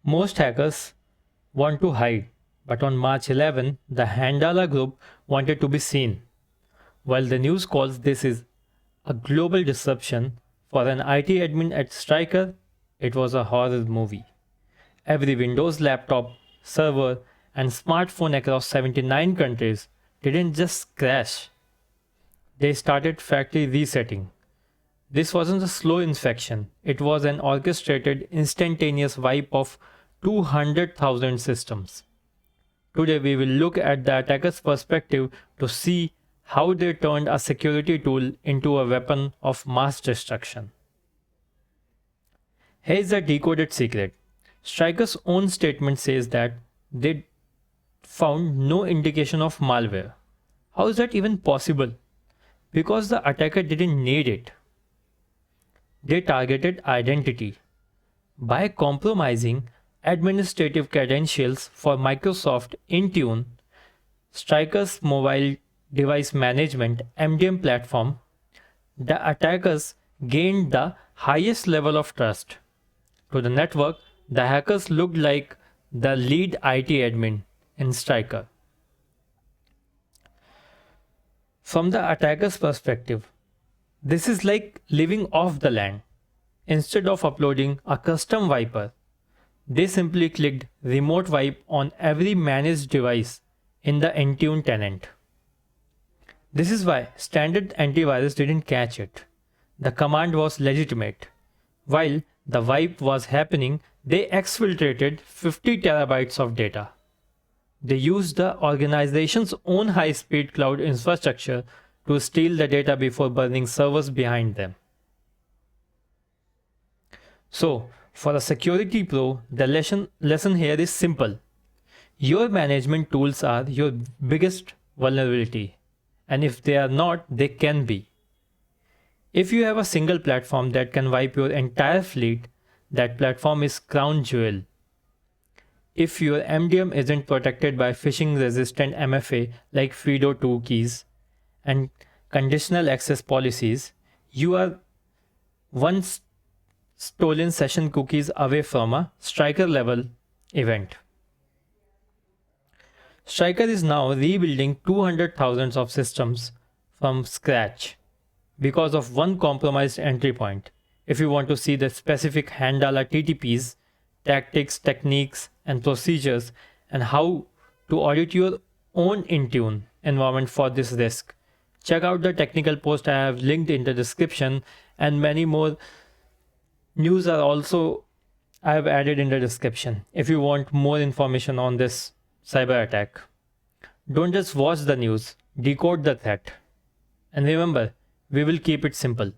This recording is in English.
Most hackers want to hide, but on March 11, the Handala group wanted to be seen. While the news calls this is a global disruption, for an IT admin at Stryker, it was a horror movie. Every Windows laptop, server, and smartphone across 79 countries didn't just crash, they started factory resetting. This wasn't a slow infection, it was an orchestrated, instantaneous wipe of 200,000 systems. Today, we will look at the attacker's perspective to see how they turned a security tool into a weapon of mass destruction. Here's the decoded secret. Stryker's own statement says that they found no indication of malware. How is that even possible? Because the attacker didn't need it. They targeted identity. By compromising administrative credentials for Microsoft Intune, Stryker's mobile device management (MDM) platform, the attackers gained the highest level of trust. To the network, the hackers looked like the lead IT admin in Stryker. From the attacker's perspective, this is like living off the land. Instead of uploading a custom wiper, they simply clicked remote wipe on every managed device in the Intune tenant. This is why standard antivirus didn't catch it. The command was legitimate. While the wipe was happening, they exfiltrated 50 terabytes of data. They used the organization's own high-speed cloud infrastructure to steal the data before burning servers behind them. So, for a security pro, the lesson here is simple. Your management tools are your biggest vulnerability, and if they are not, they can be. If you have a single platform that can wipe your entire fleet, that platform is crown jewel. If your MDM isn't protected by phishing-resistant MFA like FIDO2 keys and conditional access policies, you are one stolen session cookies away from a Stryker level event. Stryker is now rebuilding 200,000 of systems from scratch because of one compromised entry point. If you want to see the specific Handala TTPs, tactics, techniques, and procedures, and how to audit your own Intune environment for this risk, check out the technical post I have linked in the description, and many more news are also I have added in the description if you want more information on this cyber attack. Don't just watch the news, decode the threat. And remember, we will keep it simple.